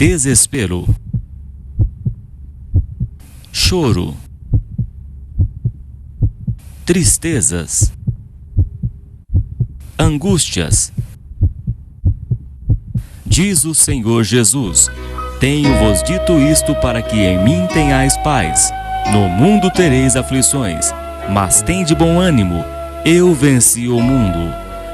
desespero, choro, tristezas, angústias. Diz o Senhor Jesus: tenho-vos dito isto para que em mim tenhais paz. No mundo tereis aflições, mas tende bom ânimo, eu venci o mundo.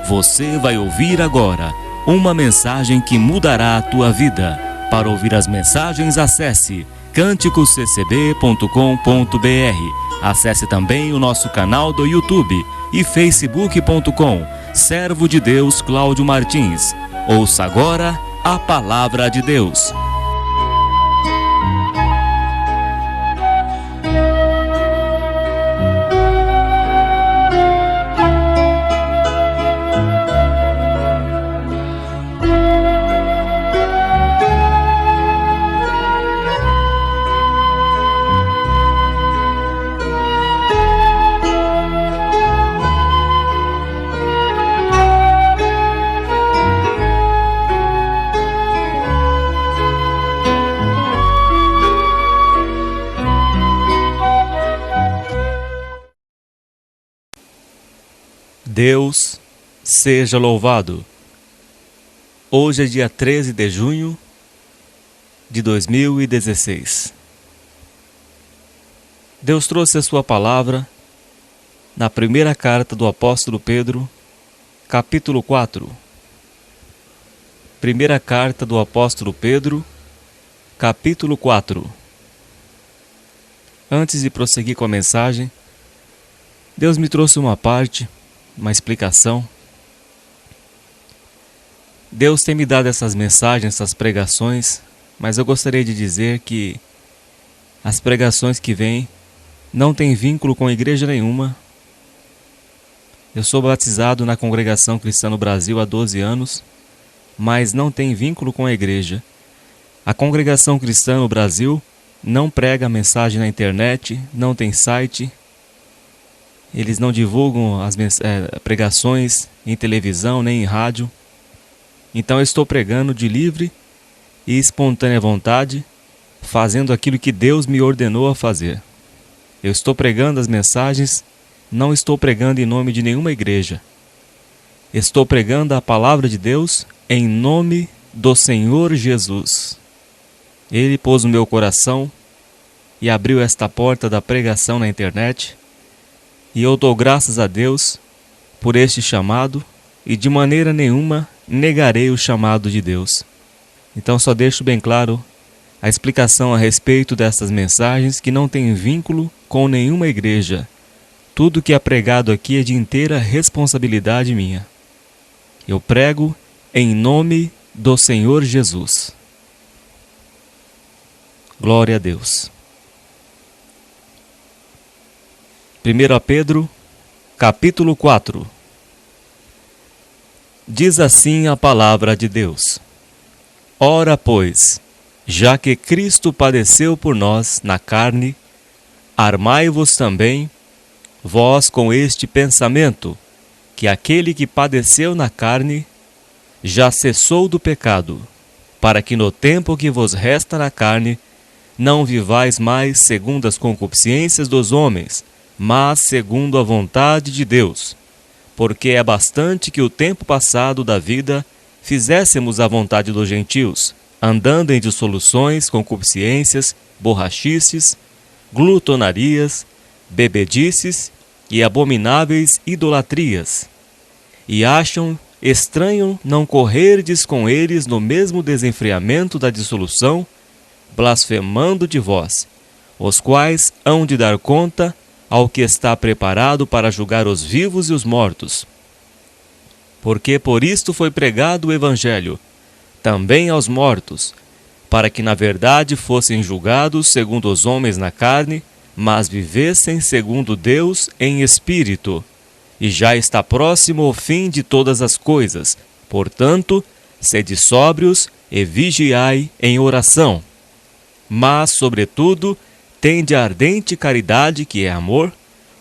Você vai ouvir agora uma mensagem que mudará a tua vida. Para ouvir as mensagens, acesse canticosccb.com.br. Acesse também o nosso canal do YouTube e facebook.com, Servo de Deus Cláudio Martins. Ouça agora a Palavra de Deus. Deus seja louvado. Hoje é dia 13 de junho de 2016. Deus trouxe a sua palavra na primeira carta do apóstolo Pedro, capítulo 4. Primeira carta do apóstolo Pedro, capítulo 4. Antes de prosseguir com a mensagem, Deus me trouxe uma explicação. Deus tem me dado essas mensagens, essas pregações, mas eu gostaria de dizer que as pregações que vêm não têm vínculo com igreja nenhuma. Eu sou batizado na Congregação Cristã no Brasil há 12 anos, mas não tem vínculo com a igreja. A Congregação Cristã no Brasil não prega mensagem na internet, não tem site. Eles não divulgam as pregações em televisão nem em rádio. Então eu estou pregando de livre e espontânea vontade, fazendo aquilo que Deus me ordenou a fazer. Eu estou pregando as mensagens, não estou pregando em nome de nenhuma igreja. Estou pregando a palavra de Deus em nome do Senhor Jesus. Ele pôs no meu coração e abriu esta porta da pregação na internet. E eu dou graças a Deus por este chamado e de maneira nenhuma negarei o chamado de Deus. Então só deixo bem claro a explicação a respeito dessas mensagens que não tem vínculo com nenhuma igreja. Tudo que é pregado aqui é de inteira responsabilidade minha. Eu prego em nome do Senhor Jesus. Glória a Deus. 1 Pedro, capítulo 4. Diz assim a palavra de Deus: ora, pois, já que Cristo padeceu por nós na carne, armai-vos também, vós com este pensamento, que aquele que padeceu na carne já cessou do pecado, para que no tempo que vos resta na carne, não vivais mais segundo as concupiscências dos homens, mas segundo a vontade de Deus, porque é bastante que o tempo passado da vida fizéssemos a vontade dos gentios, andando em dissoluções, concupiscências, borrachices, glutonarias, bebedices e abomináveis idolatrias. E acham estranho não correrdes com eles no mesmo desenfreamento da dissolução, blasfemando de vós, os quais hão de dar conta ao que está preparado para julgar os vivos e os mortos. Porque por isto foi pregado o Evangelho, também aos mortos, para que na verdade fossem julgados segundo os homens na carne, mas vivessem segundo Deus em espírito. E já está próximo o fim de todas as coisas. Portanto, sede sóbrios e vigiai em oração. Mas, sobretudo, tende a ardente caridade, que é amor,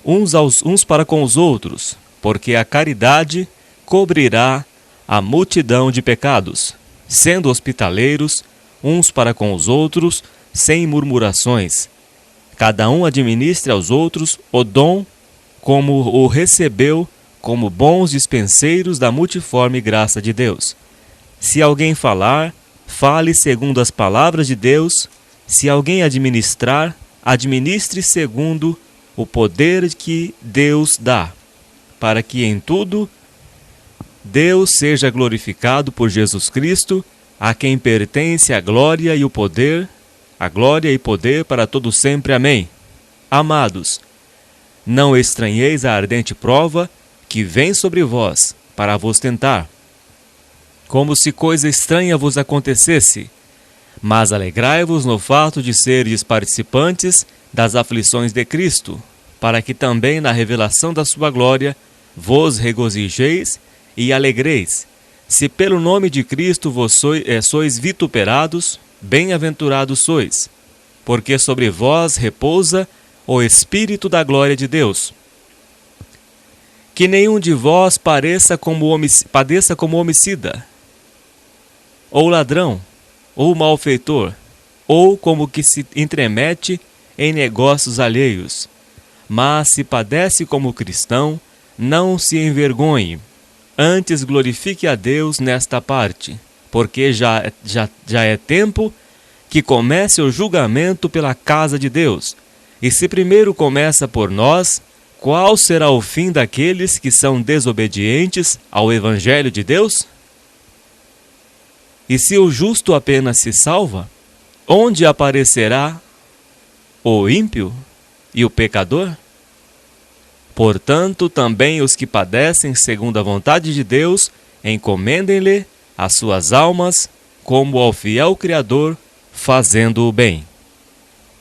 uns para com os outros, porque a caridade cobrirá a multidão de pecados. Sendo hospitaleiros uns para com os outros, sem murmurações. Cada um administre aos outros o dom como o recebeu, como bons dispenseiros da multiforme graça de Deus. Se alguém falar, fale segundo as palavras de Deus. Se alguém administrar, administre segundo o poder que Deus dá, para que em tudo Deus seja glorificado por Jesus Cristo, a quem pertence a glória e poder para todo sempre. Amém. Amados, não estranheis a ardente prova que vem sobre vós para vos tentar, como se coisa estranha vos acontecesse, mas alegrai-vos no fato de seres participantes das aflições de Cristo, para que também na revelação da sua glória vos regozijeis e alegreis. Se pelo nome de Cristo vos sois vituperados, bem-aventurados sois, porque sobre vós repousa o Espírito da glória de Deus. Que nenhum de vós padeça como homicida, ou ladrão, ou malfeitor, ou como que se entremete em negócios alheios. Mas se padece como cristão, não se envergonhe, antes glorifique a Deus nesta parte, porque já é tempo que comece o julgamento pela casa de Deus. E se primeiro começa por nós, qual será o fim daqueles que são desobedientes ao Evangelho de Deus? E se o justo apenas se salva, onde aparecerá o ímpio e o pecador? Portanto, também os que padecem segundo a vontade de Deus, encomendem-lhe as suas almas como ao fiel Criador, fazendo o bem.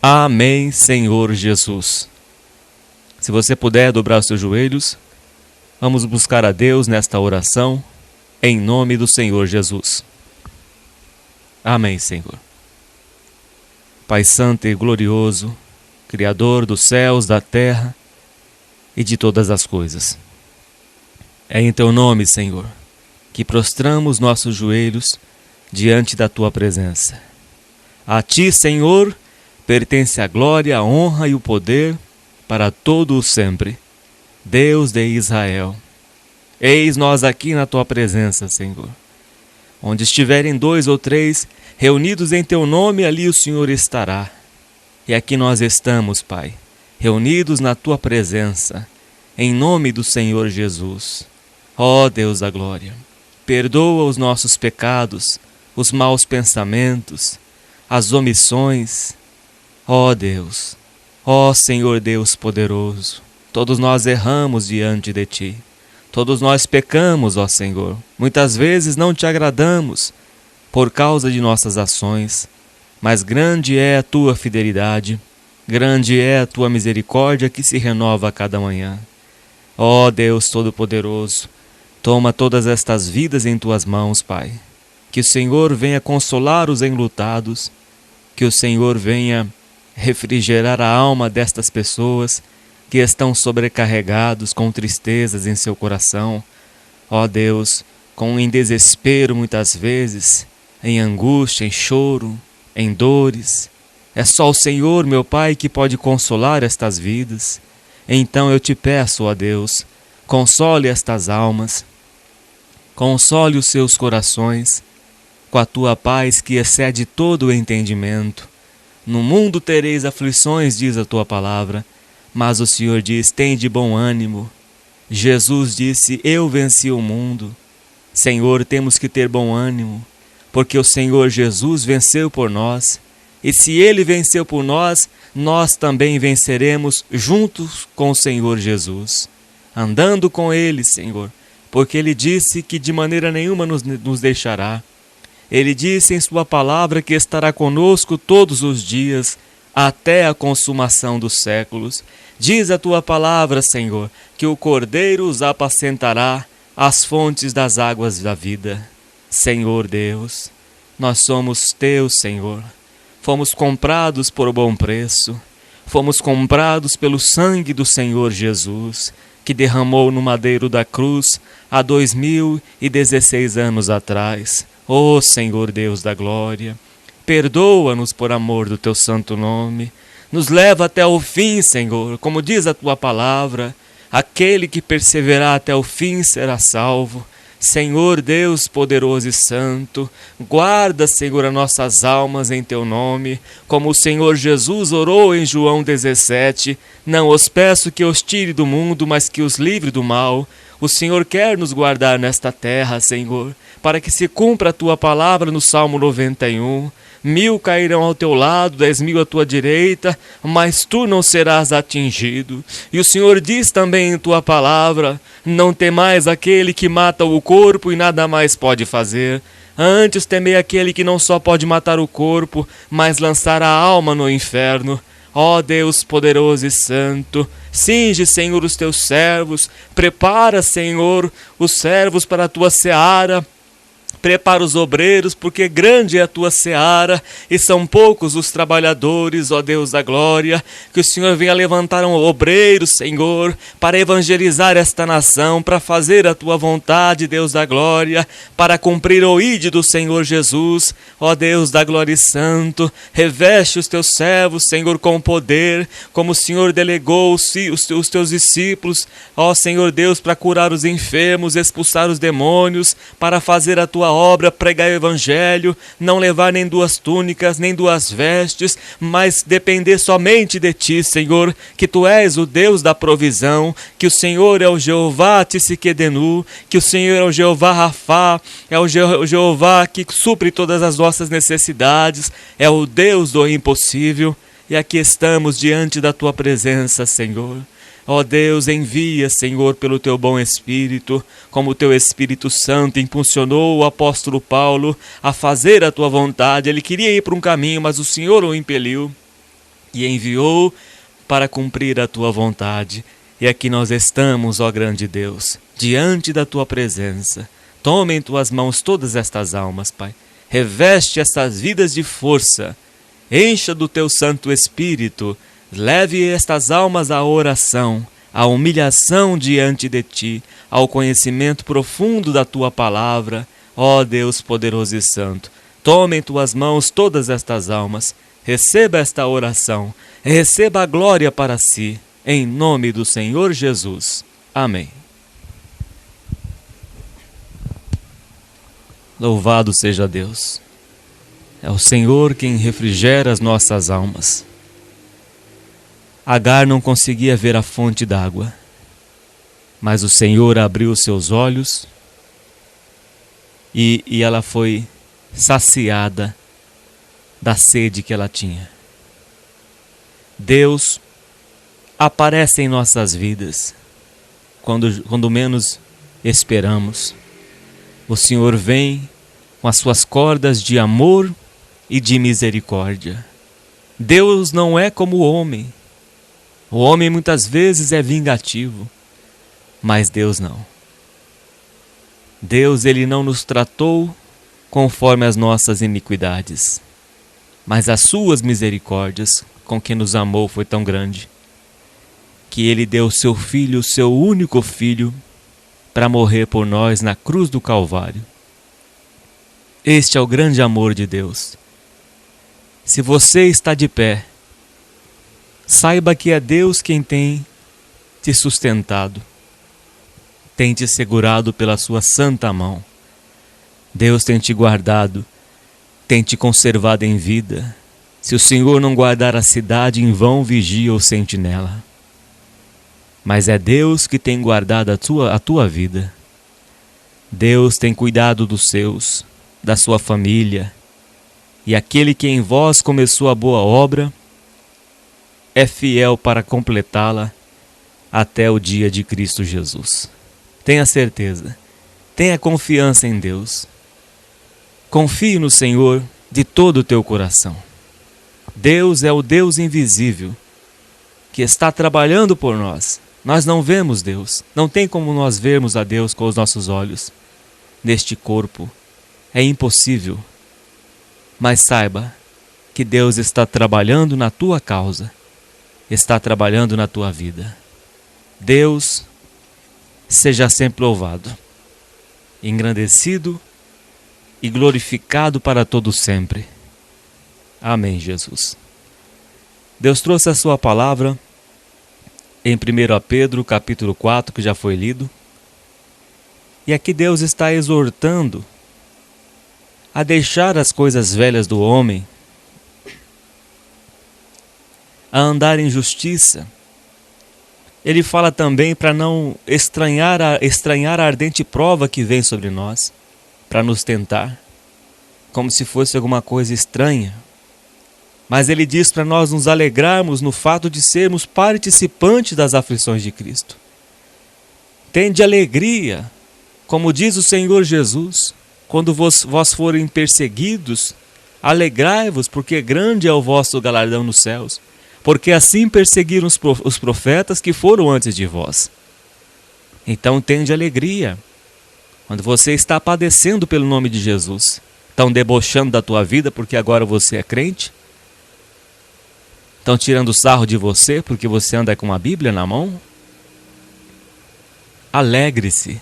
Amém, Senhor Jesus. Se você puder dobrar os seus joelhos, vamos buscar a Deus nesta oração, em nome do Senhor Jesus. Amém, Senhor. Pai Santo e glorioso, Criador dos céus, da terra e de todas as coisas. É em Teu nome, Senhor, que prostramos nossos joelhos diante da Tua presença. A Ti, Senhor, pertence a glória, a honra e o poder para todo o sempre. Deus de Israel, eis nós aqui na Tua presença, Senhor. Onde estiverem 2 ou 3 reunidos em Teu nome, ali o Senhor estará. E aqui nós estamos, Pai, reunidos na Tua presença, em nome do Senhor Jesus. Ó Deus da glória, perdoa os nossos pecados, os maus pensamentos, as omissões. Ó Deus, ó Senhor Deus poderoso, todos nós erramos diante de Ti. Todos nós pecamos, ó Senhor. Muitas vezes não Te agradamos por causa de nossas ações, mas grande é a Tua fidelidade, grande é a Tua misericórdia que se renova a cada manhã. Ó Deus Todo-Poderoso, toma todas estas vidas em Tuas mãos, Pai. Que o Senhor venha consolar os enlutados, que o Senhor venha refrigerar a alma destas pessoas que estão sobrecarregados com tristezas em seu coração, ó Deus, em desespero muitas vezes, em angústia, em choro, em dores. É só o Senhor, meu Pai, que pode consolar estas vidas. Então eu Te peço, ó Deus, console estas almas, console os seus corações, com a Tua paz que excede todo o entendimento. No mundo tereis aflições, diz a Tua palavra, mas o Senhor diz, tem de bom ânimo. Jesus disse, eu venci o mundo. Senhor, temos que ter bom ânimo, porque o Senhor Jesus venceu por nós. E se Ele venceu por nós, nós também venceremos juntos com o Senhor Jesus, andando com Ele, Senhor, porque Ele disse que de maneira nenhuma nos deixará. Ele disse em Sua palavra que estará conosco todos os dias, até a consumação dos séculos. Diz a Tua palavra, Senhor, que o Cordeiro os apacentará às fontes das águas da vida. Senhor Deus, nós somos Teus, Senhor. Fomos comprados por bom preço. Fomos comprados pelo sangue do Senhor Jesus, que derramou no madeiro da cruz há 2016 anos atrás. Ó Senhor Deus da glória, Perdoa-nos por amor do teu santo nome. Nos leva até o fim, Senhor, como diz a tua palavra. Aquele que perseverar até o fim será salvo. Senhor Deus poderoso e santo, guarda, Senhor, as nossas almas em teu nome, como o Senhor Jesus orou em João 17, não os peço que os tire do mundo, mas que os livre do mal. O Senhor quer nos guardar nesta terra, Senhor, para que se cumpra a tua palavra no Salmo 91. 1000 cairão ao teu lado, 10.000 à tua direita, mas tu não serás atingido. E o Senhor diz também em tua palavra: não temais aquele que mata o corpo e nada mais pode fazer. Antes temei aquele que não só pode matar o corpo, mas lançar a alma no inferno. Ó Deus poderoso e santo, cinge, Senhor, os teus servos, prepara, Senhor, os servos para a tua seara. Prepara os obreiros, porque grande é a tua seara, e são poucos os trabalhadores, ó Deus da glória. Que o Senhor venha levantar um obreiro, Senhor, para evangelizar esta nação, para fazer a tua vontade, Deus da glória, para cumprir o ide do Senhor Jesus. Ó Deus da glória e santo, reveste os teus servos, Senhor, com poder, como o Senhor delegou os teus discípulos, ó Senhor Deus, para curar os enfermos, expulsar os demônios, para fazer a tua obra, pregar o evangelho, não levar nem 2 túnicas, nem 2 vestes, mas depender somente de ti, Senhor, que tu és o Deus da provisão, que o Senhor é o Jeová Tsidkenu, que o Senhor é o Jeová Rafá, é o Jeová que supre todas as nossas necessidades, é o Deus do impossível, e aqui estamos diante da tua presença, Senhor. Ó Deus, envia, Senhor, pelo teu bom Espírito, como o teu Espírito Santo impulsionou o apóstolo Paulo a fazer a tua vontade. Ele queria ir para um caminho, mas o Senhor o impeliu e enviou para cumprir a tua vontade. E aqui nós estamos, ó grande Deus, diante da tua presença. Toma em tuas mãos todas estas almas, Pai. Reveste estas vidas de força. Encha do teu Santo Espírito. Leve estas almas à oração, à humilhação diante de ti, ao conhecimento profundo da tua palavra. Ó Deus poderoso e santo, tome em tuas mãos todas estas almas, receba esta oração, receba a glória para si, em nome do Senhor Jesus. Amém. Louvado seja Deus. É o Senhor quem refrigera as nossas almas. Agar não conseguia ver a fonte d'água, mas o Senhor abriu seus olhos e ela foi saciada da sede que ela tinha. Deus aparece em nossas vidas quando menos esperamos. O Senhor vem com as suas cordas de amor e de misericórdia. Deus não é como o homem. O homem muitas vezes é vingativo, mas Deus não. Deus, ele não nos tratou conforme as nossas iniquidades, mas as suas misericórdias com que nos amou foi tão grande, que ele deu seu filho, seu único filho, para morrer por nós na cruz do Calvário. Este é o grande amor de Deus. Se você está de pé, saiba que é Deus quem tem te sustentado, tem te segurado pela sua santa mão. Deus tem te guardado, tem te conservado em vida. Se o Senhor não guardar a cidade, em vão vigia o sentinela. Mas é Deus que tem guardado a tua vida. Deus tem cuidado dos seus, da sua família. E aquele que em vós começou a boa obra é fiel para completá-la até o dia de Cristo Jesus. Tenha certeza, tenha confiança em Deus. Confie no Senhor de todo o teu coração. Deus é o Deus invisível que está trabalhando por nós. Nós não vemos Deus, não tem como nós vermos a Deus com os nossos olhos. Neste corpo é impossível, mas saiba que Deus está trabalhando na tua causa. Está trabalhando na tua vida. Deus seja sempre louvado, engrandecido e glorificado para todo sempre. Amém, Jesus. Deus trouxe a sua palavra em 1 Pedro, capítulo 4, que já foi lido. E aqui Deus está exortando a deixar as coisas velhas do homem, a andar em justiça. Ele fala também para não estranhar a ardente prova que vem sobre nós, para nos tentar, como se fosse alguma coisa estranha. Mas ele diz para nós nos alegrarmos no fato de sermos participantes das aflições de Cristo. Tende alegria, como diz o Senhor Jesus, quando vós forem perseguidos, alegrai-vos, porque grande é o vosso galardão nos céus, porque assim perseguiram os profetas que foram antes de vós. Então tende alegria, quando você está padecendo pelo nome de Jesus. Estão debochando da tua vida porque agora você é crente? Estão tirando sarro de você porque você anda com a Bíblia na mão? Alegre-se.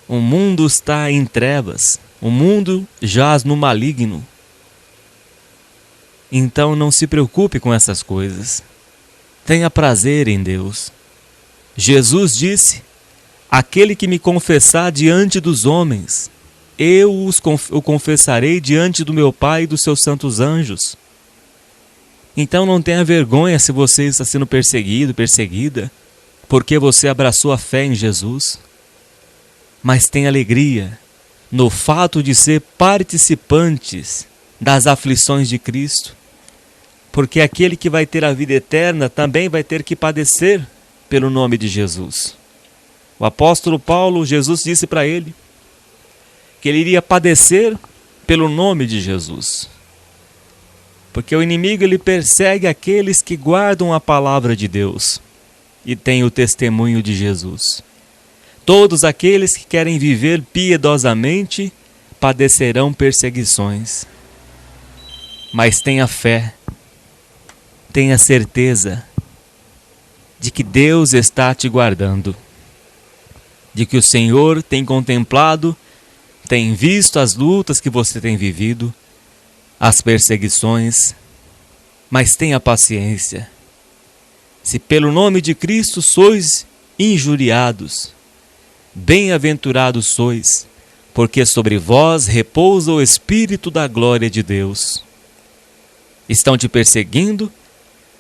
O mundo está em trevas, o mundo jaz no maligno. Então não se preocupe com essas coisas. Tenha prazer em Deus. Jesus disse: aquele que me confessar diante dos homens, eu o confessarei diante do meu Pai e dos seus santos anjos. Então não tenha vergonha se você está sendo perseguido, perseguida, porque você abraçou a fé em Jesus. Mas tenha alegria no fato de ser participantes das aflições de Cristo, porque aquele que vai ter a vida eterna também vai ter que padecer pelo nome de Jesus. O apóstolo Paulo, Jesus disse para ele que ele iria padecer pelo nome de Jesus. Porque o inimigo ele persegue aqueles que guardam a palavra de Deus e têm o testemunho de Jesus. Todos aqueles que querem viver piedosamente padecerão perseguições. Mas tenha fé, tenha certeza de que Deus está te guardando, de que o Senhor tem contemplado, tem visto as lutas que você tem vivido, as perseguições, mas tenha paciência. Se pelo nome de Cristo sois injuriados, bem-aventurados sois, porque sobre vós repousa o Espírito da glória de Deus. Estão te perseguindo?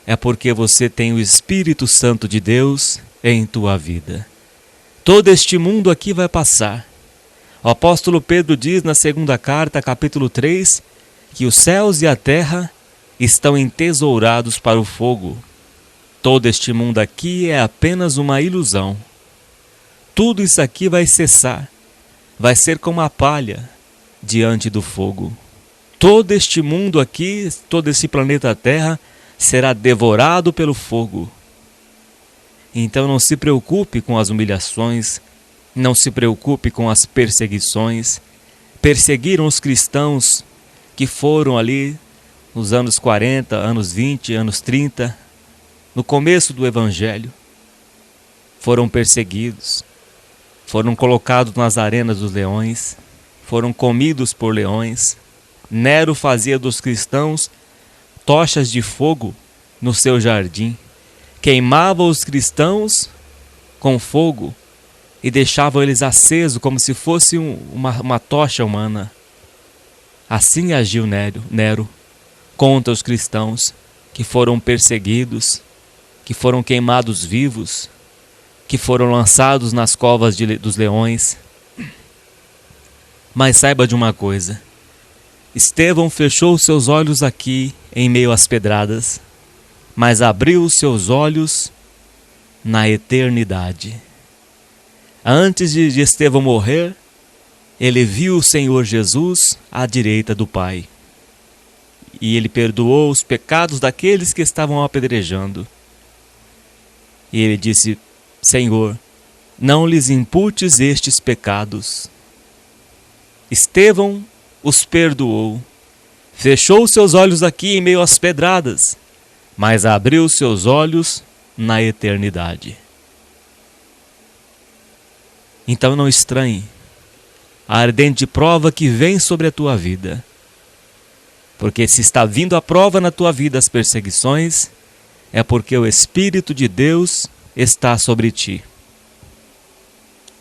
É porque você tem o Espírito Santo de Deus em tua vida. Todo este mundo aqui vai passar. O apóstolo Pedro diz na segunda carta, capítulo 3, que os céus e a terra estão entesourados para o fogo. Todo este mundo aqui é apenas uma ilusão. Tudo isso aqui vai cessar, vai ser como a palha diante do fogo. Todo este mundo aqui, todo esse planeta Terra, será devorado pelo fogo. Então não se preocupe com as humilhações, não se preocupe com as perseguições. Perseguiram os cristãos que foram ali nos anos 40, anos 20, anos 30, no começo do Evangelho. Foram perseguidos, foram colocados nas arenas dos leões, foram comidos por leões. Nero fazia dos cristãos tochas de fogo no seu jardim, queimava os cristãos com fogo e deixava eles acesos como se fosse uma tocha humana. Assim agiu Nero contra os cristãos que foram perseguidos, que foram queimados vivos, que foram lançados nas covas dos leões. Mas saiba de uma coisa: Estevão fechou seus olhos aqui em meio às pedradas, mas abriu seus olhos na eternidade. Antes de Estevão morrer, ele viu o Senhor Jesus à direita do Pai. E ele perdoou os pecados daqueles que estavam apedrejando. E ele disse: Senhor, não lhes imputes estes pecados. Estevão os perdoou. Fechou seus olhos aqui em meio às pedradas, mas abriu seus olhos na eternidade. Então não estranhe a ardente prova que vem sobre a tua vida. Porque se está vindo a prova na tua vida, as perseguições, é porque o Espírito de Deus está sobre ti.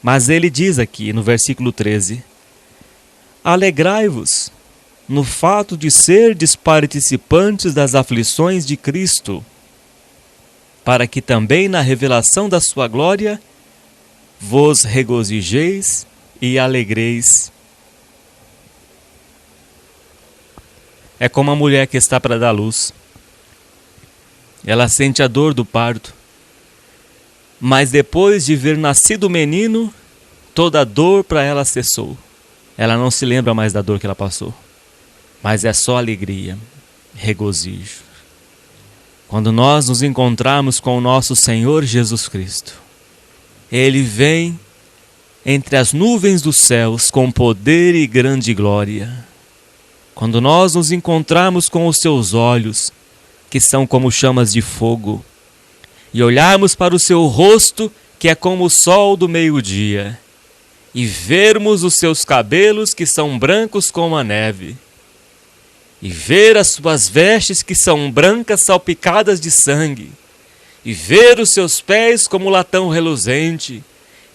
Mas ele diz aqui no versículo 13: alegrai-vos no fato de serdes participantes das aflições de Cristo, para que também na revelação da sua glória vos regozijeis e alegreis. É como a mulher que está para dar luz. Ela sente a dor do parto, mas depois de ver nascido o menino, toda a dor para ela cessou. Ela não se lembra mais da dor que ela passou, mas é só alegria, regozijo. Quando nós nos encontrarmos com o nosso Senhor Jesus Cristo, Ele vem entre as nuvens dos céus com poder e grande glória. Quando nós nos encontrarmos com os seus olhos, que são como chamas de fogo, e olharmos para o seu rosto, que é como o sol do meio-dia, e vermos os seus cabelos, que são brancos como a neve, e ver as suas vestes, que são brancas salpicadas de sangue, e ver os seus pés como latão reluzente,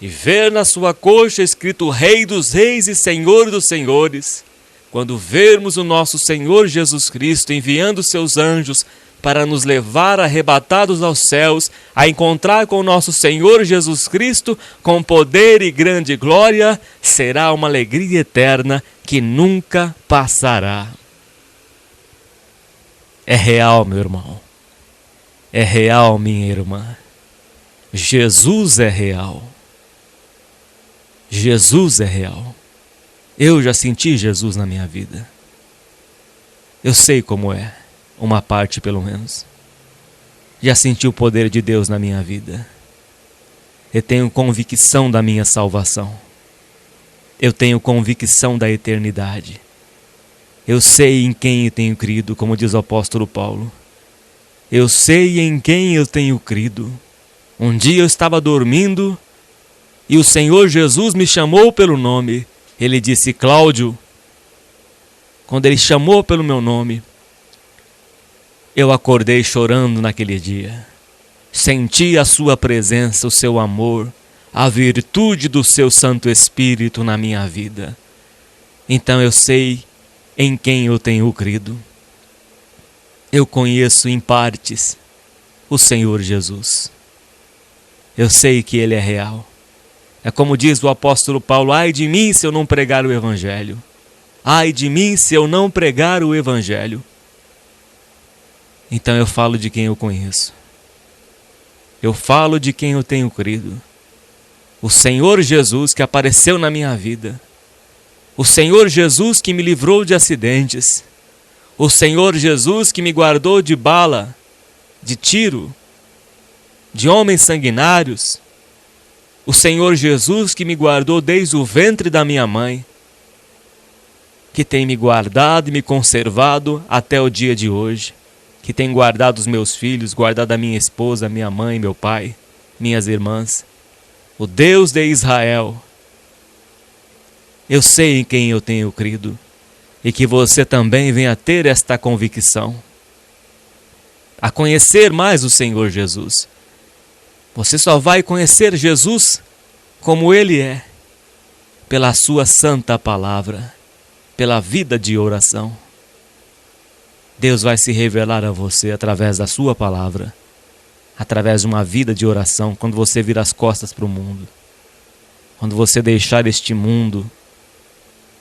e ver na sua coxa escrito Rei dos Reis e Senhor dos Senhores. Quando vermos o nosso Senhor Jesus Cristo enviando seus anjos para nos levar arrebatados aos céus, a encontrar com o nosso Senhor Jesus Cristo, com poder e grande glória, será uma alegria eterna que nunca passará. É real, meu irmão. É real, minha irmã. Jesus é real. Jesus é real. Eu já senti Jesus na minha vida. Eu sei como é. Uma parte, pelo menos. Já senti o poder de Deus na minha vida. Eu tenho convicção da minha salvação. Eu tenho convicção da eternidade. Eu sei em quem eu tenho crido, como diz o apóstolo Paulo. Eu sei em quem eu tenho crido. Um dia eu estava dormindo e o Senhor Jesus me chamou pelo nome. Ele disse: Cláudio. Quando ele chamou pelo meu nome, eu acordei chorando naquele dia. Senti a sua presença, o seu amor, a virtude do seu Santo Espírito na minha vida. Então eu sei em quem eu tenho crido. Eu conheço em partes o Senhor Jesus. Eu sei que Ele é real. É como diz o apóstolo Paulo: ai de mim se eu não pregar o Evangelho. Ai de mim se eu não pregar o Evangelho. Então eu falo de quem eu conheço. Eu falo de quem eu tenho crido. O Senhor Jesus que apareceu na minha vida. O Senhor Jesus que me livrou de acidentes. O Senhor Jesus que me guardou de bala, de tiro, de homens sanguinários. O Senhor Jesus que me guardou desde o ventre da minha mãe, que tem me guardado e me conservado até o dia de hoje, que tem guardado os meus filhos, guardado a minha esposa, minha mãe, meu pai, minhas irmãs. O Deus de Israel. Eu sei em quem eu tenho crido e que você também venha ter esta convicção, a conhecer mais o Senhor Jesus. Você só vai conhecer Jesus como Ele é, pela sua santa palavra, pela vida de oração. Deus vai se revelar a você através da sua palavra, através de uma vida de oração, quando você virar as costas para o mundo, quando você deixar este mundo,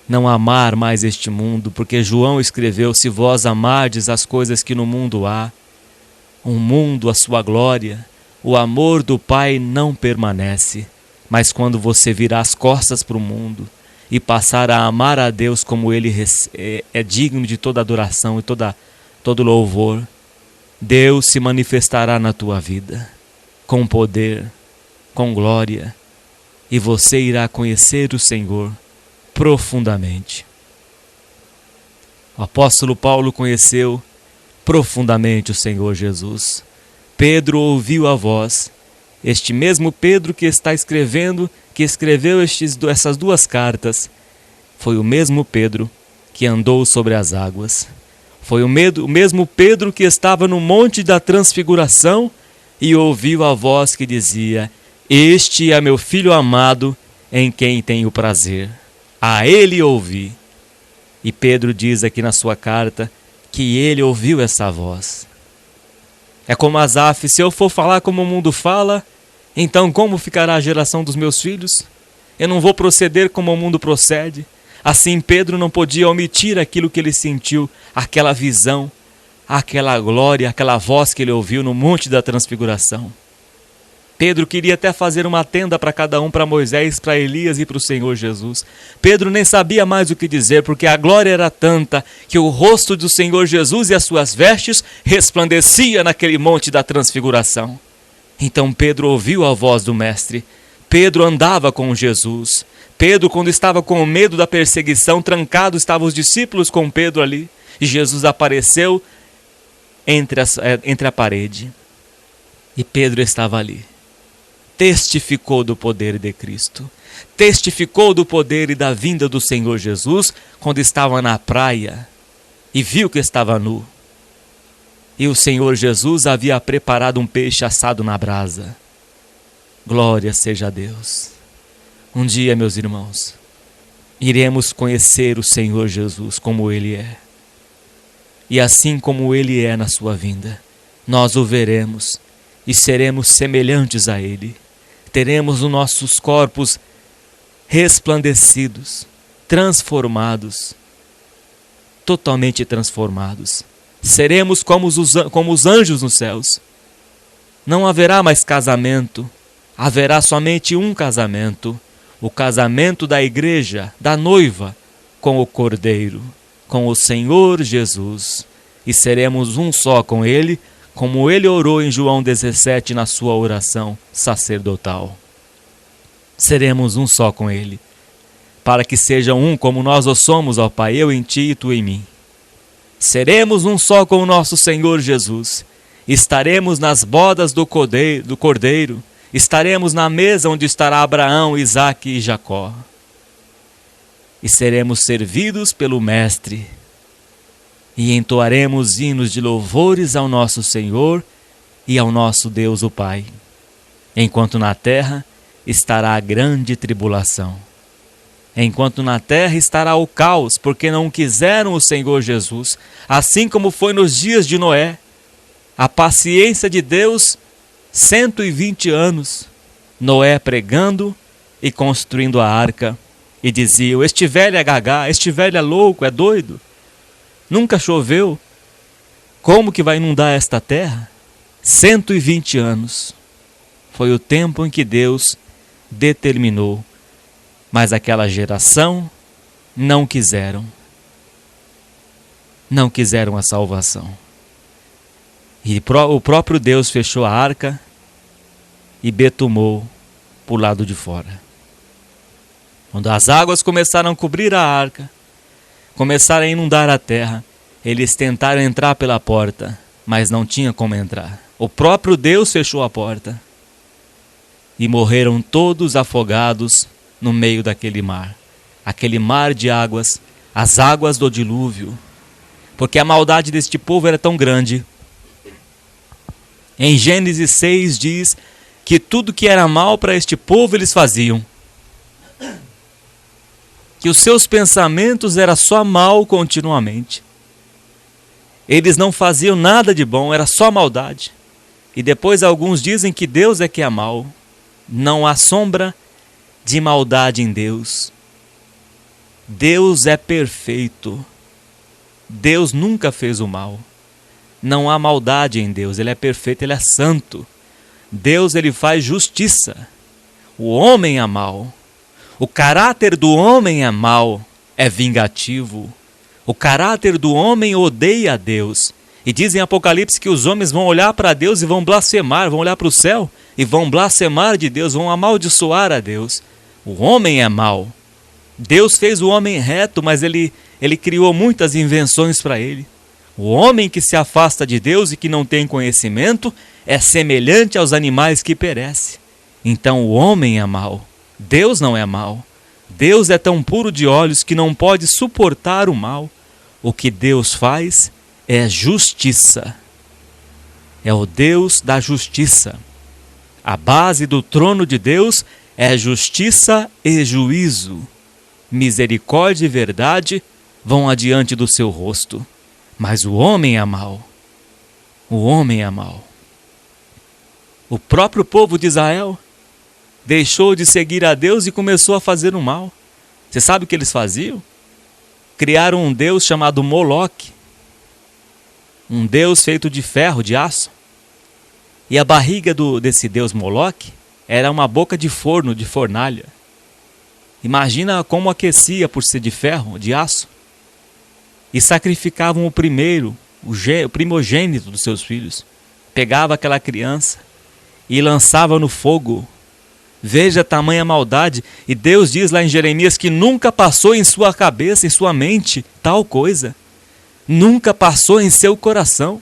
não amar mais este mundo, porque João escreveu: se vós amardes as coisas que no mundo há, o mundo, a sua glória, o amor do Pai não permanece. Mas quando você virar as costas para o mundo e passar a amar a Deus como Ele é digno de toda adoração e todo louvor, Deus se manifestará na tua vida, com poder, com glória, e você irá conhecer o Senhor profundamente. O apóstolo Paulo conheceu profundamente o Senhor Jesus. Pedro ouviu a voz. Este mesmo Pedro que escreveu essas duas cartas, foi o mesmo Pedro que andou sobre as águas. Foi o mesmo Pedro que estava no Monte da Transfiguração e ouviu a voz que dizia: Este é meu filho amado, em quem tenho prazer. A ele ouvi. E Pedro diz aqui na sua carta que ele ouviu essa voz. É como Asaf: se eu for falar como o mundo fala, então como ficará a geração dos meus filhos? Eu não vou proceder como o mundo procede. Assim Pedro não podia omitir aquilo que ele sentiu, aquela visão, aquela glória, aquela voz que ele ouviu no Monte da Transfiguração. Pedro queria até fazer uma tenda para cada um, para Moisés, para Elias e para o Senhor Jesus. Pedro nem sabia mais o que dizer, porque a glória era tanta que o rosto do Senhor Jesus e as suas vestes resplandecia naquele Monte da Transfiguração. Então Pedro ouviu a voz do Mestre. Pedro andava com Jesus. Pedro, quando estava com medo da perseguição, trancado, estavam os discípulos com Pedro ali. E Jesus apareceu entre a parede. E Pedro estava ali. Testificou do poder de Cristo. Testificou do poder e da vinda do Senhor Jesus quando estava na praia e viu que estava nu. E o Senhor Jesus havia preparado um peixe assado na brasa. Glória seja a Deus. Um dia, meus irmãos, iremos conhecer o Senhor Jesus como Ele é. E assim como Ele é na sua vinda, nós o veremos e seremos semelhantes a Ele. Teremos os nossos corpos resplandecidos, transformados, totalmente transformados. Seremos como os anjos nos céus. Não haverá mais casamento, haverá somente um casamento. O casamento da igreja, da noiva, com o Cordeiro, com o Senhor Jesus. E seremos um só com Ele, como Ele orou em João 17 na sua oração sacerdotal. Seremos um só com Ele, para que seja um como nós o somos, ó Pai, eu em Ti e Tu em mim. Seremos um só com o nosso Senhor Jesus. Estaremos nas bodas do Cordeiro. Estaremos na mesa onde estará Abraão, Isaque e Jacó. E seremos servidos pelo Mestre. E entoaremos hinos de louvores ao nosso Senhor e ao nosso Deus o Pai. Enquanto na terra estará a grande tribulação. Enquanto na terra estará o caos, porque não quiseram o Senhor Jesus. Assim como foi nos dias de Noé. A paciência de Deus, 120 anos, Noé pregando e construindo a arca, e diziam: este velho é gagá, este velho é louco, é doido, nunca choveu, como que vai inundar esta terra? 120 anos, foi o tempo em que Deus determinou, mas aquela geração não quiseram a salvação. E o próprio Deus fechou a arca e betumou por lado de fora. Quando as águas começaram a cobrir a arca, começaram a inundar a terra, eles tentaram entrar pela porta, mas não tinha como entrar. O próprio Deus fechou a porta. E morreram todos afogados no meio daquele mar. Aquele mar de águas, as águas do dilúvio. Porque a maldade deste povo era tão grande. Em Gênesis 6 diz que tudo que era mal para este povo eles faziam. Que os seus pensamentos eram só mal continuamente. Eles não faziam nada de bom, era só maldade. E depois alguns dizem que Deus é que é mal. Não há sombra de maldade em Deus. Deus é perfeito. Deus nunca fez o mal. Não há maldade em Deus, Ele é perfeito, Ele é santo. Deus, Ele faz justiça. O homem é mau. O caráter do homem é mau, é vingativo. O caráter do homem odeia a Deus. E diz em Apocalipse que os homens vão olhar para Deus e vão blasfemar, vão olhar para o céu e vão blasfemar de Deus, vão amaldiçoar a Deus. O homem é mau. Deus fez o homem reto, mas ele criou muitas invenções para ele. O homem que se afasta de Deus e que não tem conhecimento é semelhante aos animais que perecem. Então o homem é mau. Deus não é mau. Deus é tão puro de olhos que não pode suportar o mal. O que Deus faz é justiça. É o Deus da justiça. A base do trono de Deus é justiça e juízo. Misericórdia e verdade vão adiante do seu rosto. Mas o homem é mau. O homem é mau. O próprio povo de Israel deixou de seguir a Deus e começou a fazer o mal. Você sabe o que eles faziam? Criaram um Deus chamado Moloque. Um Deus feito de ferro, de aço. E a barriga desse Deus Moloque era uma boca de forno, de fornalha. Imagina como aquecia por ser de ferro, de aço. E sacrificavam o primeiro, o primogênito dos seus filhos. Pegava aquela criança e lançava no fogo. Veja a tamanha maldade. E Deus diz lá em Jeremias que nunca passou em sua cabeça, em sua mente, tal coisa. Nunca passou em seu coração.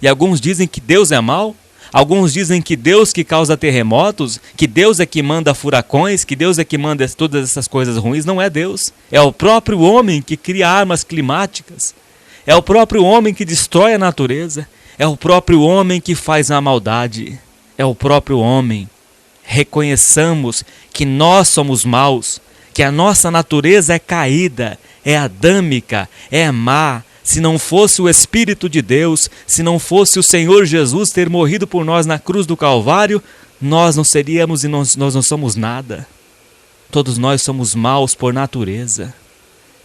E alguns dizem que Deus é mau. Alguns dizem que Deus que causa terremotos, que Deus é que manda furacões, que Deus é que manda todas essas coisas ruins. Não é Deus. É o próprio homem que cria armas climáticas. É o próprio homem que destrói a natureza. É o próprio homem que faz a maldade. É o próprio homem. Reconheçamos que nós somos maus, que a nossa natureza é caída, é adâmica, é má. Se não fosse o Espírito de Deus, se não fosse o Senhor Jesus ter morrido por nós na cruz do Calvário, nós não seríamos e nós não somos nada. Todos nós somos maus por natureza.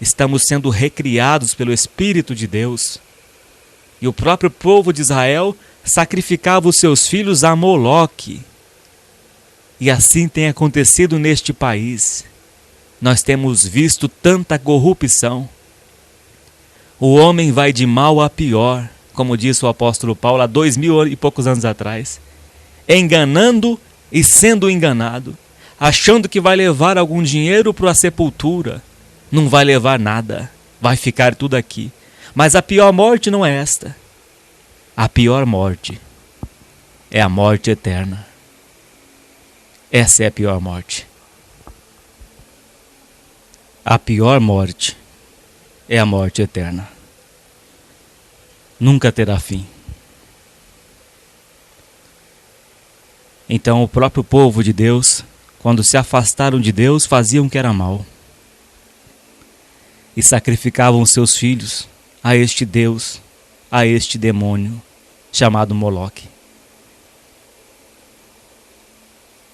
Estamos sendo recriados pelo Espírito de Deus. E o próprio povo de Israel sacrificava os seus filhos a Moloque. E assim tem acontecido neste país. Nós temos visto tanta corrupção. O homem vai de mal a pior, como disse o apóstolo Paulo há 2000 e poucos anos atrás, enganando e sendo enganado, achando que vai levar algum dinheiro para a sepultura. Não vai levar nada, vai ficar tudo aqui. Mas a pior morte não é esta. A pior morte é a morte eterna. Essa é a pior morte. A pior morte é a morte eterna. Nunca terá fim. Então o próprio povo de Deus, quando se afastaram de Deus, faziam o que era mal. E sacrificavam seus filhos a este Deus, a este demônio chamado Moloque.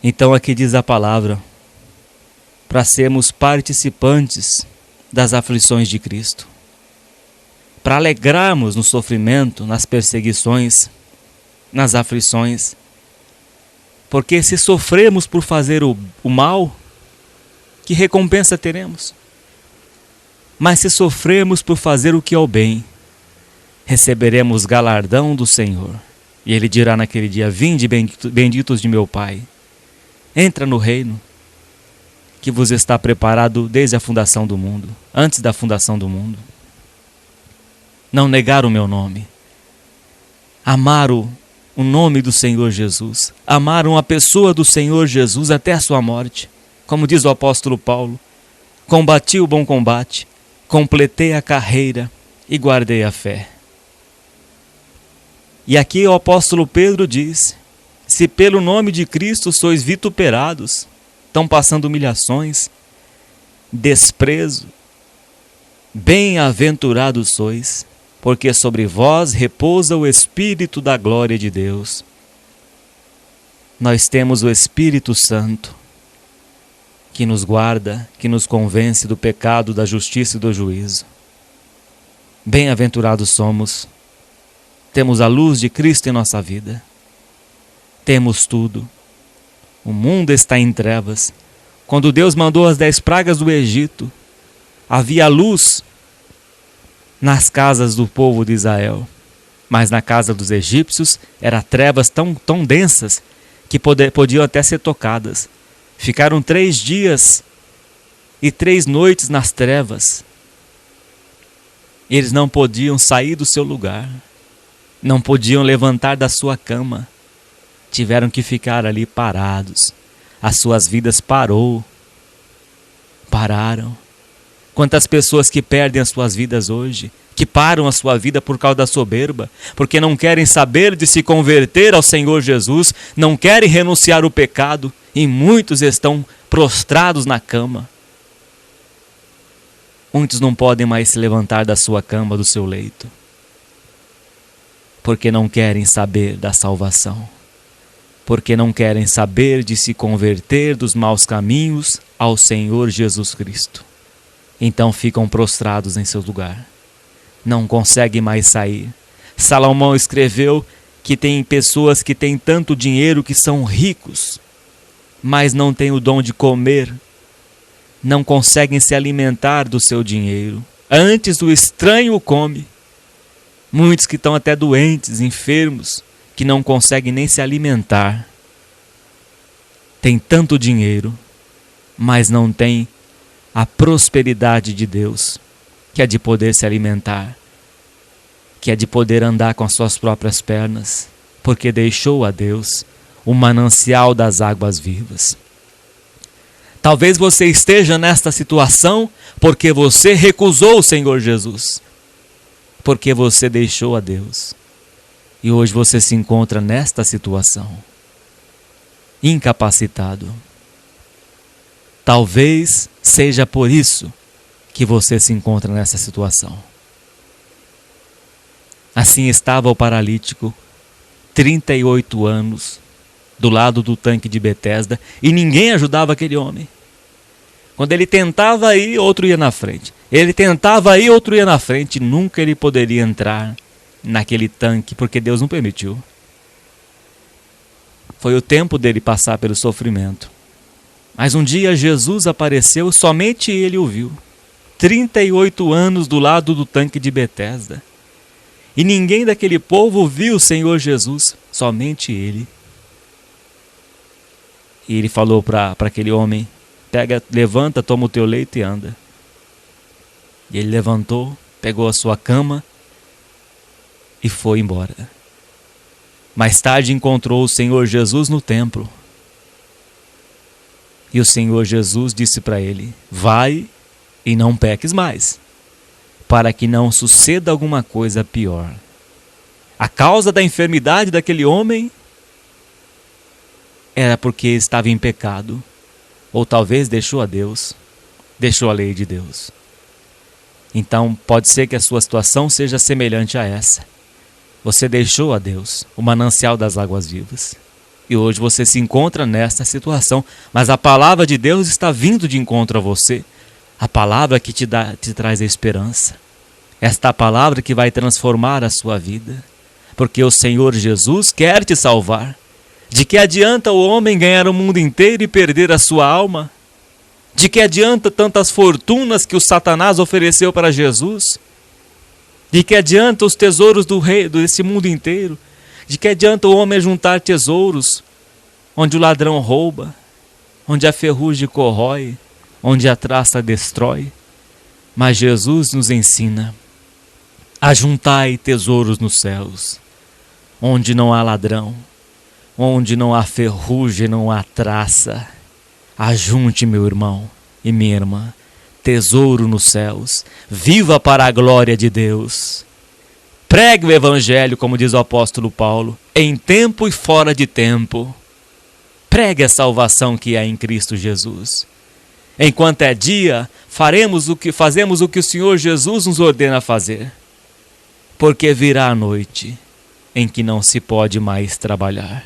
Então aqui diz a palavra, para sermos participantes das aflições de Cristo, para alegrarmos no sofrimento, nas perseguições, nas aflições, porque se sofremos por fazer o mal, que recompensa teremos? Mas se sofremos por fazer o que é o bem, receberemos galardão do Senhor. E Ele dirá naquele dia, vinde benditos de meu Pai, entra no reino que vos está preparado desde a fundação do mundo, antes da fundação do mundo. Não negar o meu nome, amar o nome do Senhor Jesus, amaram a pessoa do Senhor Jesus até a sua morte. Como diz o apóstolo Paulo, combati o bom combate, completei a carreira e guardei a fé. E aqui o apóstolo Pedro diz, se pelo nome de Cristo sois vituperados, estão passando humilhações, desprezo, bem-aventurados sois, porque sobre vós repousa o Espírito da glória de Deus. Nós temos o Espírito Santo, que nos guarda, que nos convence do pecado, da justiça e do juízo. Bem-aventurados somos, temos a luz de Cristo em nossa vida, temos tudo. O mundo está em trevas. Quando Deus mandou as 10 pragas do Egito, havia luz nas casas do povo de Israel, mas na casa dos egípcios eram trevas tão densas que podiam até ser tocadas. Ficaram 3 dias e 3 noites nas trevas. Eles não podiam sair do seu lugar, não podiam levantar da sua cama. Tiveram que ficar ali parados. As suas vidas pararam. Quantas pessoas que perdem as suas vidas hoje, que param a sua vida por causa da soberba, porque não querem saber de se converter ao Senhor Jesus, não querem renunciar ao pecado, e muitos estão prostrados na cama. Muitos não podem mais se levantar da sua cama, do seu leito, porque não querem saber da salvação, porque não querem saber de se converter dos maus caminhos ao Senhor Jesus Cristo. Então ficam prostrados em seu lugar, não conseguem mais sair. Salomão escreveu que tem pessoas que têm tanto dinheiro que são ricos, mas não têm o dom de comer, não conseguem se alimentar do seu dinheiro. Antes o estranho o come. Muitos que estão até doentes, enfermos, que não conseguem nem se alimentar. Tem tanto dinheiro, mas não tem a prosperidade de Deus, que é de poder se alimentar, que é de poder andar com as suas próprias pernas, porque deixou a Deus o manancial das águas vivas. Talvez você esteja nesta situação porque você recusou o Senhor Jesus, porque você deixou a Deus. E hoje você se encontra nesta situação, incapacitado. Talvez seja por isso que você se encontra nessa situação. Assim estava o paralítico, 38 anos, do lado do tanque de Betesda, e ninguém ajudava aquele homem. Quando ele tentava ir, outro ia na frente. Ele tentava ir, outro ia na frente. Nunca ele poderia entrar naquele tanque, porque Deus não permitiu. Foi o tempo dele passar pelo sofrimento. Mas um dia Jesus apareceu, somente ele o viu. 38 anos do lado do tanque de Betesda. E ninguém daquele povo viu o Senhor Jesus, somente ele. E ele falou para aquele homem: levanta, toma o teu leito e anda. E ele levantou, pegou a sua cama e foi embora. Mais tarde encontrou o Senhor Jesus no templo. E o Senhor Jesus disse para ele: vai e não peques mais, para que não suceda alguma coisa pior. A causa da enfermidade daquele homem era porque estava em pecado, ou talvez deixou a Deus, deixou a lei de Deus. Então pode ser que a sua situação seja semelhante a essa. Você deixou a Deus, o manancial das águas vivas, e hoje você se encontra nessa situação, mas a palavra de Deus está vindo de encontro a você, a palavra que te traz a esperança, esta palavra que vai transformar a sua vida, porque o Senhor Jesus quer te salvar. De que adianta o homem ganhar o mundo inteiro e perder a sua alma? De que adianta tantas fortunas que o Satanás ofereceu para Jesus? De que adianta os tesouros do rei desse mundo inteiro? De que adianta o homem juntar tesouros onde o ladrão rouba, onde a ferrugem corrói, onde a traça destrói? Mas Jesus nos ensina: ajuntai tesouros nos céus, onde não há ladrão, onde não há ferrugem, não há traça. Ajunte, meu irmão e minha irmã, tesouro nos céus. Viva para a glória de Deus. Pregue o evangelho, como diz o apóstolo Paulo, em tempo e fora de tempo. Pregue a salvação que há em Cristo Jesus. Enquanto é dia, fazemos o que o Senhor Jesus nos ordena fazer. Porque virá a noite em que não se pode mais trabalhar.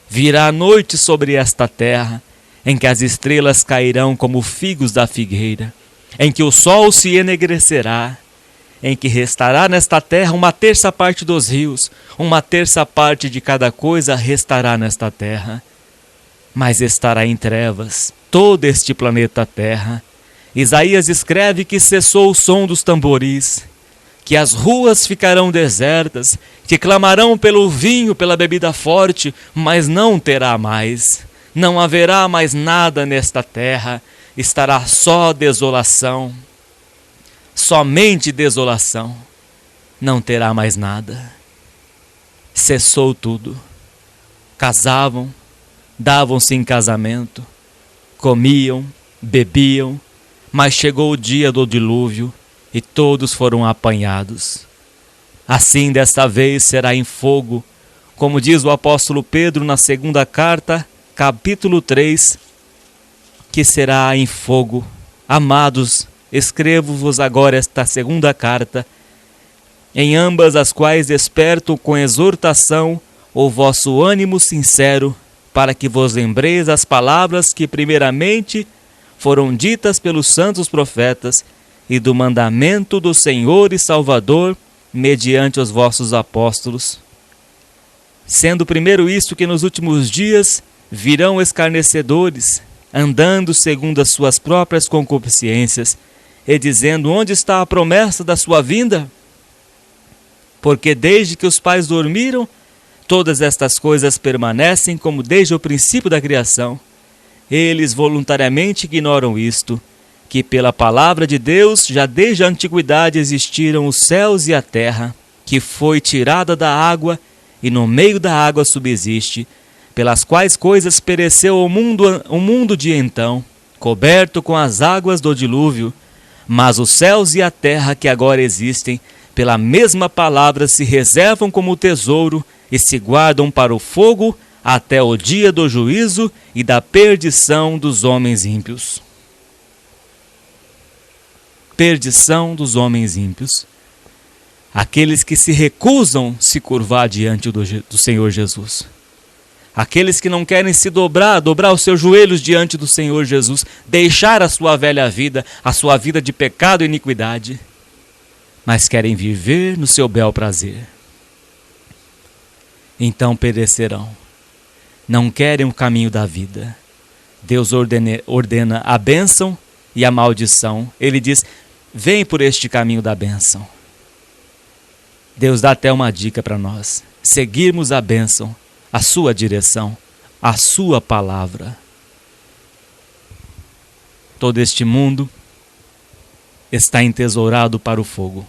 Virá a noite sobre esta terra, em que as estrelas cairão como figos da figueira, em que o sol se enegrecerá, em que restará nesta terra 1/3 dos rios, 1/3 de cada coisa restará nesta terra. Mas estará em trevas todo este planeta Terra. Isaías escreve que cessou o som dos tamboris, que as ruas ficarão desertas, que clamarão pelo vinho, pela bebida forte, mas não terá mais. Não haverá mais nada nesta terra, estará só desolação. Somente desolação, não terá mais nada. Cessou tudo. Casavam, davam-se em casamento, comiam, bebiam, mas chegou o dia do dilúvio e todos foram apanhados. Assim, desta vez será em fogo, como diz o apóstolo Pedro na segunda carta, capítulo 3, que será em fogo. Amados, escrevo-vos agora esta segunda carta, em ambas as quais desperto com exortação o vosso ânimo sincero, para que vos lembreis as palavras que primeiramente foram ditas pelos santos profetas e do mandamento do Senhor e Salvador mediante os vossos apóstolos. Sendo primeiro isto que nos últimos dias virão escarnecedores, andando segundo as suas próprias concupiscências, e dizendo: onde está a promessa da sua vinda? Porque desde que os pais dormiram, todas estas coisas permanecem como desde o princípio da criação. Eles voluntariamente ignoram isto, que pela palavra de Deus já desde a antiguidade existiram os céus e a terra, que foi tirada da água e no meio da água subsiste, pelas quais coisas pereceu o mundo de então, coberto com as águas do dilúvio. Mas os céus e a terra que agora existem, pela mesma palavra se reservam como tesouro e se guardam para o fogo até o dia do juízo e da perdição dos homens ímpios. Perdição dos homens ímpios. Aqueles que se recusam se curvar diante do Senhor Jesus. Aqueles que não querem se dobrar os seus joelhos diante do Senhor Jesus, deixar a sua velha vida, a sua vida de pecado e iniquidade, mas querem viver no seu bel prazer. Então perecerão. Não querem o caminho da vida. Deus ordena a bênção e a maldição. Ele diz: vem por este caminho da bênção. Deus dá até uma dica para nós: seguirmos a bênção, a sua direção, a sua palavra. Todo este mundo está entesourado para o fogo.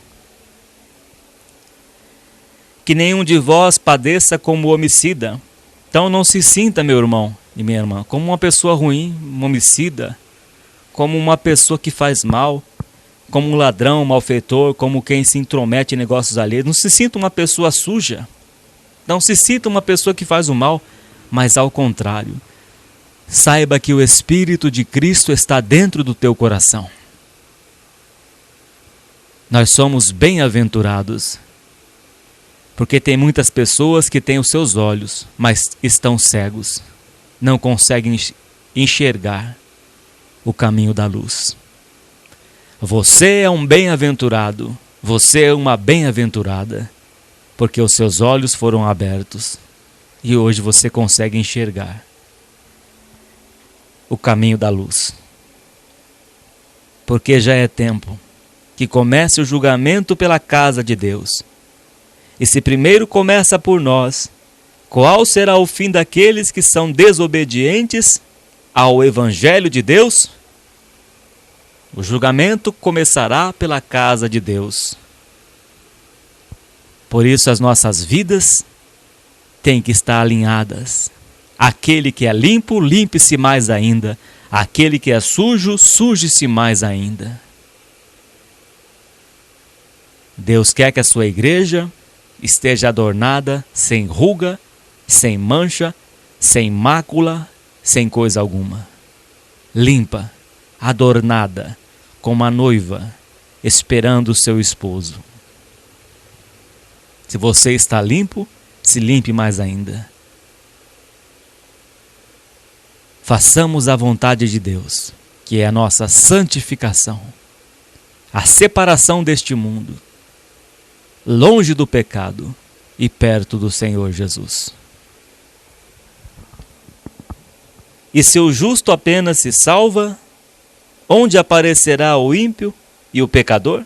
Que nenhum de vós padeça como homicida. Então não se sinta, meu irmão e minha irmã, como uma pessoa ruim, um homicida, como uma pessoa que faz mal, como um ladrão, um malfeitor, como quem se intromete em negócios alheios. Não se sinta uma pessoa suja. Não se sinta uma pessoa que faz o mal, mas ao contrário. Saiba que o Espírito de Cristo está dentro do teu coração. Nós somos bem-aventurados, porque tem muitas pessoas que têm os seus olhos, mas estão cegos, não conseguem enxergar o caminho da luz. Você é um bem-aventurado, você é uma bem-aventurada, porque os seus olhos foram abertos e hoje você consegue enxergar o caminho da luz. Porque já é tempo que comece o julgamento pela casa de Deus. E se primeiro começa por nós, qual será o fim daqueles que são desobedientes ao Evangelho de Deus? O julgamento começará pela casa de Deus. Por isso as nossas vidas têm que estar alinhadas. Aquele que é limpo, limpe-se mais ainda. Aquele que é sujo, suje-se mais ainda. Deus quer que a sua igreja esteja adornada, sem ruga, sem mancha, sem mácula, sem coisa alguma. Limpa, adornada, como a noiva, esperando o seu esposo. Se você está limpo, se limpe mais ainda. Façamos a vontade de Deus, que é a nossa santificação, a separação deste mundo, longe do pecado e perto do Senhor Jesus. E se o justo apenas se salva, onde aparecerá o ímpio e o pecador?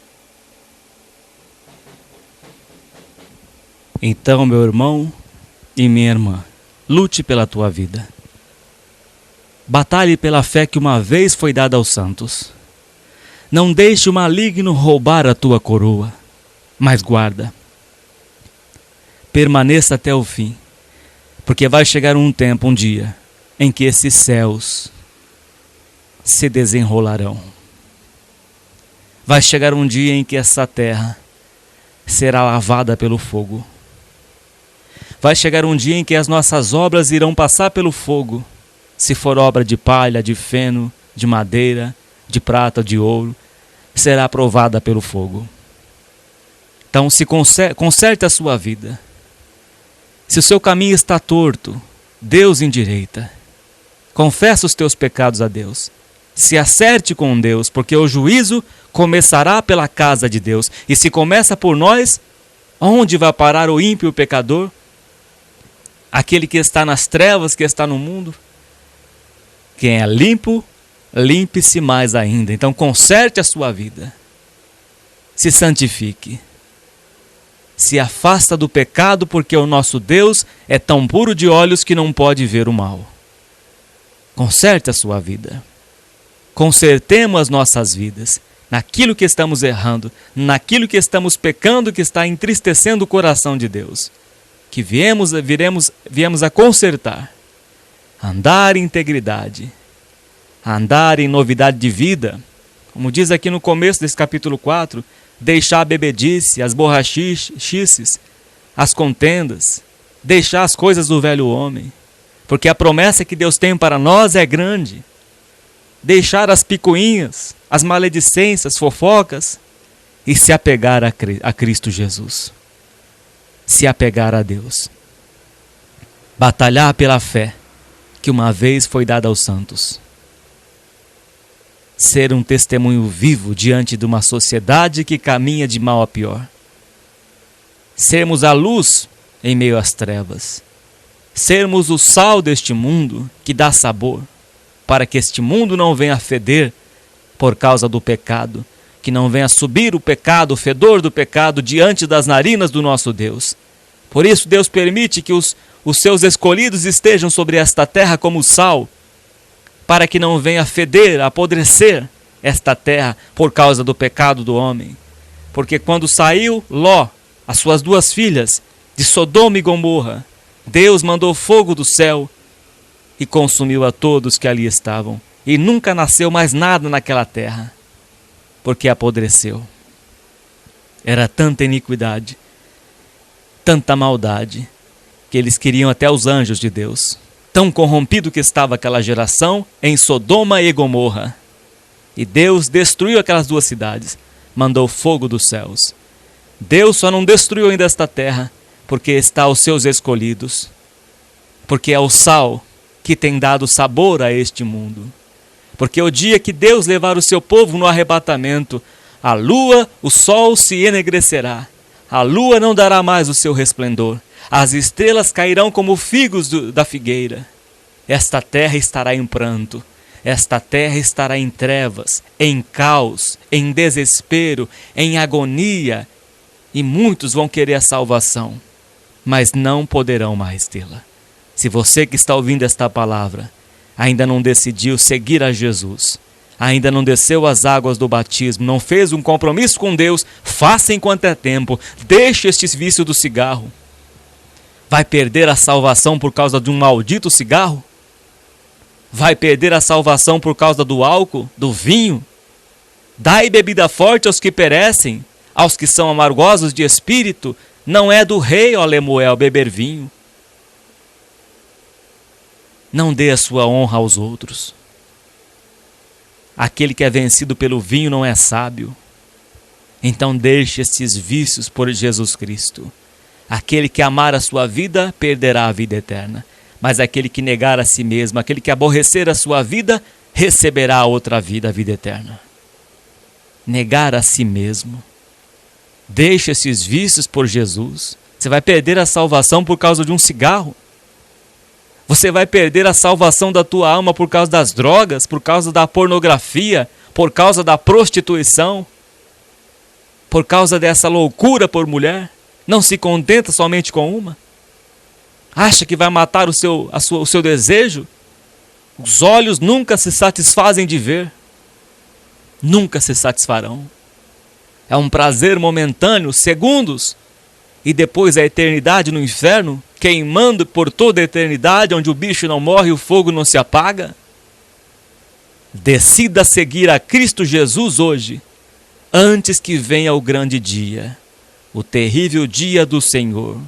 Então, meu irmão e minha irmã, lute pela tua vida. Batalhe pela fé que uma vez foi dada aos santos. Não deixe o maligno roubar a tua coroa, mas guarda. Permaneça até o fim, porque vai chegar um tempo, um dia, em que esses céus se desenrolarão. Vai chegar um dia em que essa terra será lavada pelo fogo. Vai chegar um dia em que as nossas obras irão passar pelo fogo. Se for obra de palha, de feno, de madeira, de prata, de ouro, será provada pelo fogo. Então se conserte a sua vida. Se o seu caminho está torto, Deus endireita. Confessa os teus pecados a Deus. Se acerte com Deus, porque o juízo começará pela casa de Deus. E se começa por nós, onde vai parar o ímpio e o pecador? Aquele que está nas trevas, que está no mundo? Quem é limpo, limpe-se mais ainda. Então conserte a sua vida. Se santifique. Se afasta do pecado, porque o nosso Deus é tão puro de olhos que não pode ver o mal. Conserte a sua vida. Consertemos as nossas vidas naquilo que estamos errando, naquilo que estamos pecando, que está entristecendo o coração de Deus. Que viemos a consertar. Andar em integridade. Andar em novidade de vida. Como diz aqui no começo desse capítulo 4, deixar a bebedice, as borrachices, as contendas, deixar as coisas do velho homem, porque a promessa que Deus tem para nós é grande. Deixar as picuinhas, as maledicências, fofocas e se apegar a Cristo Jesus. Se apegar a Deus. Batalhar pela fé que uma vez foi dada aos santos. Ser um testemunho vivo diante de uma sociedade que caminha de mal a pior. Sermos a luz em meio às trevas. Sermos o sal deste mundo que dá sabor, para que este mundo não venha a feder por causa do pecado, que não venha subir o pecado, o fedor do pecado diante das narinas do nosso Deus. Por isso Deus permite que os seus escolhidos estejam sobre esta terra como sal, para que não venha a feder, a apodrecer esta terra por causa do pecado do homem. Porque quando saiu Ló, as suas 2 filhas, de Sodoma e Gomorra, Deus mandou fogo do céu e consumiu a todos que ali estavam. E nunca nasceu mais nada naquela terra, porque apodreceu. Era tanta iniquidade, tanta maldade, que eles queriam até os anjos de Deus. Tão corrompido que estava aquela geração em Sodoma e Gomorra. E Deus destruiu aquelas 2 cidades, mandou fogo dos céus. Deus só não destruiu ainda esta terra, porque está aos seus escolhidos, porque é o sal que tem dado sabor a este mundo. Porque o dia que Deus levar o seu povo no arrebatamento, a lua, o sol se enegrecerá, a lua não dará mais o seu resplendor, as estrelas cairão como figos da figueira. Esta terra estará em pranto, esta terra estará em trevas, em caos, em desespero, em agonia, e muitos vão querer a salvação, mas não poderão mais tê-la. Se você que está ouvindo esta palavra ainda não decidiu seguir a Jesus, ainda não desceu as águas do batismo, não fez um compromisso com Deus, faça enquanto é tempo, deixe este vício do cigarro. Vai perder a salvação por causa de um maldito cigarro? Vai perder a salvação por causa do álcool, do vinho? Dai bebida forte aos que perecem, aos que são amargosos de espírito. Não é do rei, ó Lemuel, beber vinho. Não dê a sua honra aos outros. Aquele que é vencido pelo vinho não é sábio. Então deixe estes vícios por Jesus Cristo. Aquele que amar a sua vida, perderá a vida eterna. Mas aquele que negar a si mesmo, aquele que aborrecer a sua vida, receberá a outra vida, a vida eterna. Negar a si mesmo. Deixe esses vícios por Jesus. Você vai perder a salvação por causa de um cigarro. Você vai perder a salvação da tua alma por causa das drogas, por causa da pornografia, por causa da prostituição, por causa dessa loucura por mulher. Não se contenta somente com uma? Acha que vai matar o seu desejo? Os olhos nunca se satisfazem de ver. Nunca se satisfarão. É um prazer momentâneo, segundos, e depois a eternidade no inferno, queimando por toda a eternidade, onde o bicho não morre e o fogo não se apaga. Decida seguir a Cristo Jesus hoje, antes que venha o grande dia, o terrível dia do Senhor.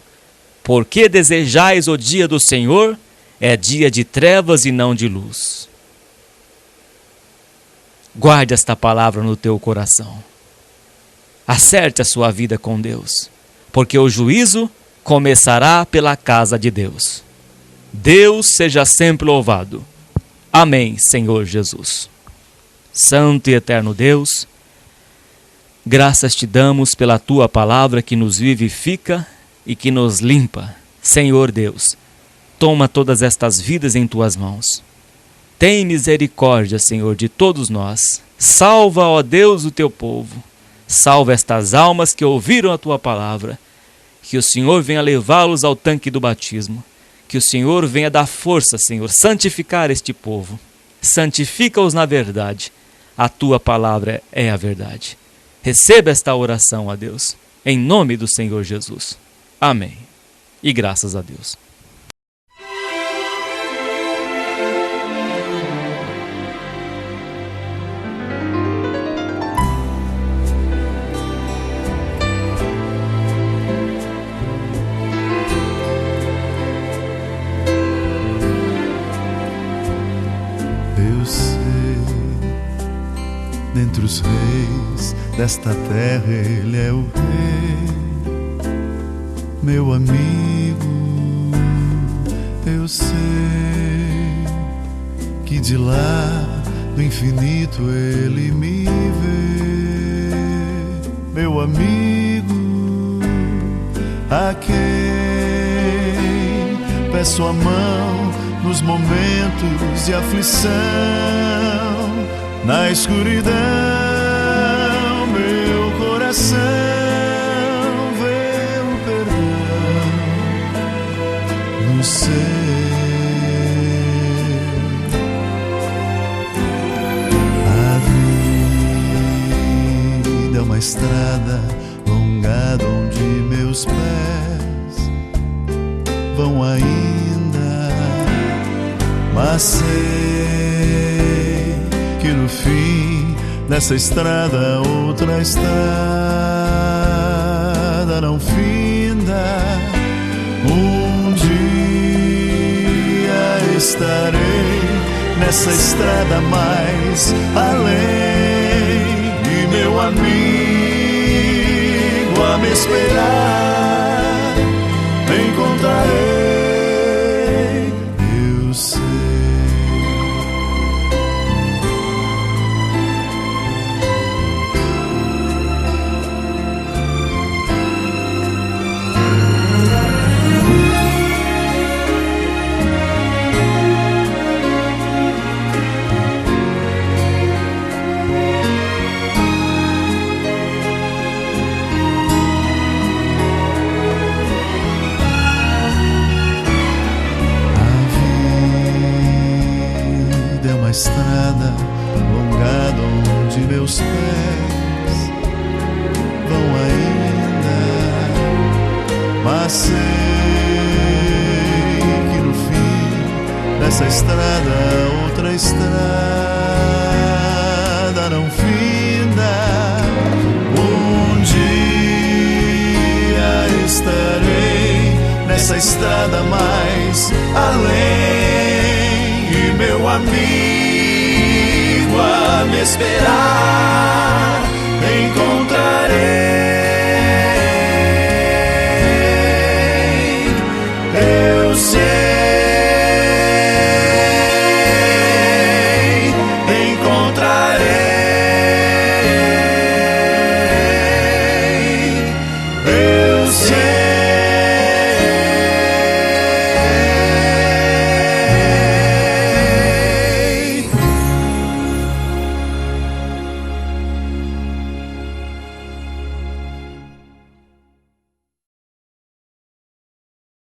Porque desejais o dia do Senhor? É dia de trevas e não de luz. Guarde esta palavra no teu coração. Acerte a sua vida com Deus, porque o juízo começará pela casa de Deus. Deus seja sempre louvado. Amém, Senhor Jesus. Santo e eterno Deus, graças te damos pela tua palavra que nos vivifica e que nos limpa. Senhor Deus, toma todas estas vidas em tuas mãos. Tem misericórdia, Senhor, de todos nós. Salva, ó Deus, o teu povo. Salva estas almas que ouviram a tua palavra. Que o Senhor venha levá-los ao tanque do batismo. Que o Senhor venha dar força, Senhor, santificar este povo. Santifica-os na verdade. A tua palavra é a verdade. Receba esta oração, ó Deus, em nome do Senhor Jesus. Amém. E graças a Deus. Eu sei, dentre os reis desta terra, ele é o rei. Meu amigo, eu sei que de lá do infinito ele me vê. Meu amigo, a quem peço a mão nos momentos de aflição, na escuridão, meu coração vê o perdão no céu. A vida é uma estrada longada onde meus pés vão ainda, mas sei que no fim dessa estrada outra estrada não finda. Um dia estarei nessa estrada mais além, e meu amigo a me esperar encontrarei. Eu sei. Estrada longada onde meus pés vão ainda, mas sei que no fim dessa estrada outra estrada não finda. Um dia estarei nessa estrada mais além, e meu amigo a me esperar